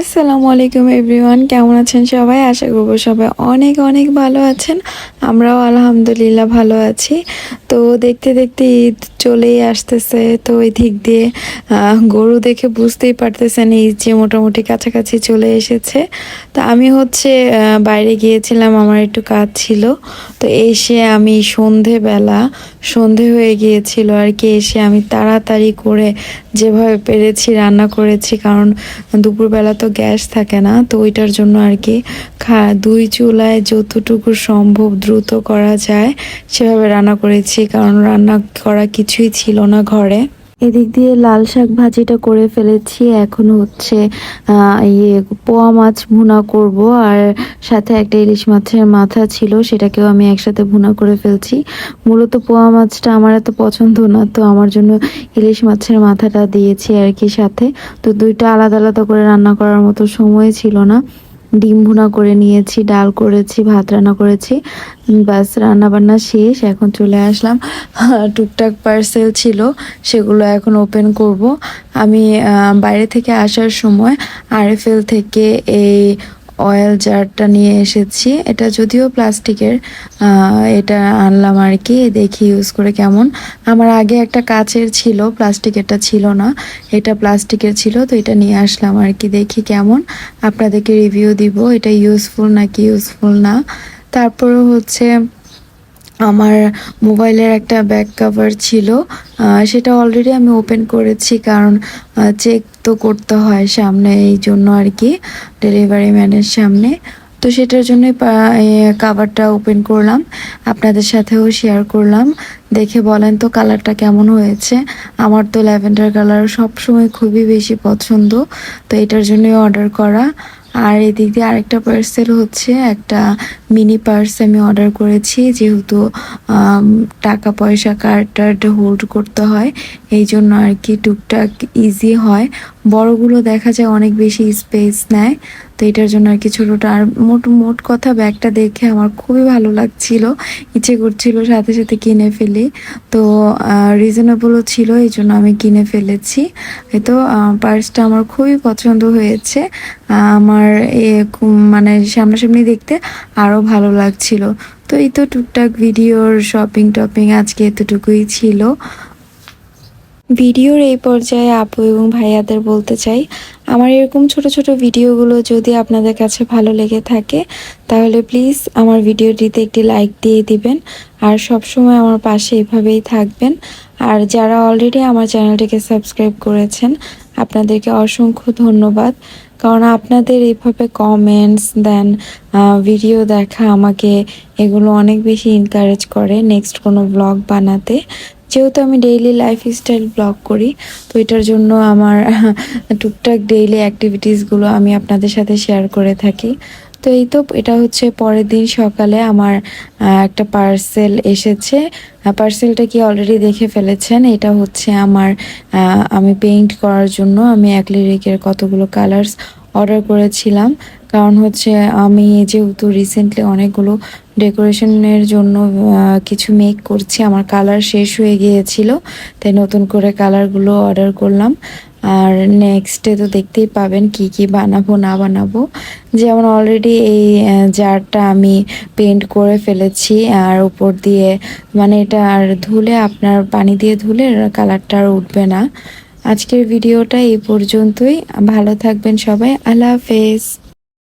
আসসালামু আলাইকুম এভরিওয়ান, কেমন আছেন সবাই? আশা করবো সবাই অনেক অনেক ভালো আছেন। আমরাও আলহামদুলিল্লাহ ভালো আছি। তো দেখতে দেখতে ঈদ চলেই আসতেছে। তো ওই দিক দিয়ে গরু দেখে বুঝতেই পারতেছেন ঈদ যে মোটামুটি কাছাকাছি চলে এসেছে। তো আমি বাইরে গিয়েছিলাম, আমার একটু কাজ ছিল। তো এসে আমি সন্ধে হয়ে গিয়েছিল আর কি। এসে আমি তাড়াতাড়ি করে যেভাবে পেরেছি রান্না করেছি, কারণ দুপুরবেলা তো গ্যাস থাকে না, তো ওইটার জন্য আর কি দুই চুলায় যতটুকু সম্ভব দ্রুত করা যায় সেভাবে রান্না করেছি, কারণ রান্না করা কিছুই ছিল না ঘরে। এদিক দিয়ে লাল শাক ভাজিটা করে ফেলেছি। এখন পোয়া মাছ ভুনা করব, আর সাথে একটা ইলিশ মাছের মাথা ছিল, সেটাকেও আমি একসাথে ভুনা করে ফেলছি। মূলত পোয়া মাছটা আমার এত পছন্দ না, তো আমার জন্য ইলিশ মাছের মাথাটা দিয়েছি আর কি সাথে। তো দুইটা আলাদা আলাদা করে রান্না করার মতো সময় ছিল না। ডিম ভুনা করে নিয়েছি, ডাল করেছি, ভাত রান্না করেছি, বাস রান্না বান্না শেষ। এখন চলে আসলাম, টুকটাক পার্সেল ছিল সেগুলো এখন ওপেন করব। আমি বাইরে থেকে আসার সময় আরএফএল থেকে এই অয়েল জারটা নিয়ে এসেছি। এটা যদিও প্লাস্টিকের, এটা আনলাম আর কি, দেখি ইউজ করে কেমন। আমার আগে একটা কাচের ছিল, প্লাস্টিকেরটা ছিল না, এটা প্লাস্টিকের ছিল, তো এটা নিয়ে আসলাম আর কি, দেখি কেমন, আপনাদেরকে রিভিউ দিব এটা ইউজফুল নাকি ইউজফুল না। তারপরে আমার মোবাইলের একটা ব্যাক কভার ছিল, সেটা অলরেডি আমি ওপেন করেছি, কারণ চেক তো করতে হয় সামনে, এই জন্য আর কি, ডেলিভারি ম্যানের সামনে। তো সেটার জন্য কাভারটা ওপেন করলাম, আপনাদের সাথেও শেয়ার করলাম। দেখে বলেন তো কালারটা কেমন হয়েছে। আমার তো ল্যাভেন্ডার কালার সবসময় খুবই বেশি পছন্দ, তো এটার জন্যই অর্ডার করা। আর এদিক দিয়ে আরেকটা পার্সেল একটা মিনি পার্স আমি অর্ডার করেছি, যেহেতু টাকা পয়সা কার্ড টার্ড হোল্ড করতে হয়, এই জন্য আর কি টুকটাক ইজি হয়। বড়গুলো দেখা যায় অনেক বেশি স্পেস নেয়, তো এটার জন্য আর কি ছোটোটা। আর মোট কথা ব্যাগটা দেখে আমার খুবই ভালো লাগছিল, ইচ্ছে করছিল সাথে সাথে কিনে ফেলি। তো রিজনেবলও ছিল, এই জন্য আমি কিনে ফেলেছি। তো পার্সটা আমার খুবই পছন্দ হয়েছে। আমার মানে সামনাসামনি দেখতে আরও ভালো লাগছিল। তো এই তো টুকটাক ভিডিওর শপিং টপিং আজকে এতটুকুই ছিল। ভিডিওর এই পর্যায়ে আপু এবং ভাইয়াদের বলতে চাই, আমার এরকম ছোট ছোট ভিডিওগুলো যদি আপনাদের কাছে ভালো লেগে থাকে, তাহলে প্লিজ আমার ভিডিওটিতে একটি লাইক দিয়ে দিবেন, আর সবসময় আমার পাশে এভাবেই থাকবেন। আর যারা অলরেডি আমার চ্যানেলটিকে সাবস্ক্রাইব করেছেন, আপনাদেরকে অসংখ্য ধন্যবাদ, কারণ আপনাদের এইভাবে কমেন্টস দেন, ভিডিও দেখা, আমাকে এগুলো অনেক বেশি এনকারেজ করে নেক্সট কোনো ব্লগ বানাতে। যেহেতু আমি ডেইলি লাইফস্টাইল ব্লগ করি, তো এটার জন্য আমার টুকটাক ডেইলি অ্যাক্টিভিটিসগুলো আমি আপনাদের সাথে শেয়ার করে থাকি। তো এই তো এটা পরের দিন সকালে আমার একটা পার্সেল এসেছে। পার্সেলটা কি অলরেডি দেখে ফেলেছেন। এটা আমি পেইন্ট করার জন্য আমি অ্যাক্রিলিকের কতগুলো কালার্স অর্ডার করেছিলাম, কারণ আমি যেহেতু রিসেন্টলি অনেকগুলো ডেকোরেশনের জন্য কিছু মেক করছি, আমার কালার শেষ হয়ে গিয়েছিল, তাই নতুন করে কালারগুলো অর্ডার করলাম। আর নেক্সটে তো দেখতেই পাবেন কি কি বানাবো না বানাবো। যেমন অলরেডি এই জারটা আমি পেন্ট করে ফেলেছি, আর উপর দিয়ে মানে এটা আর ধুলে, আপনার পানি দিয়ে ধুলে কালারটা আর উঠবে না। আজকের ভিডিওটা এই পর্যন্তই। ভালো থাকবেন সবাই, আল্লাহ হাফেজ।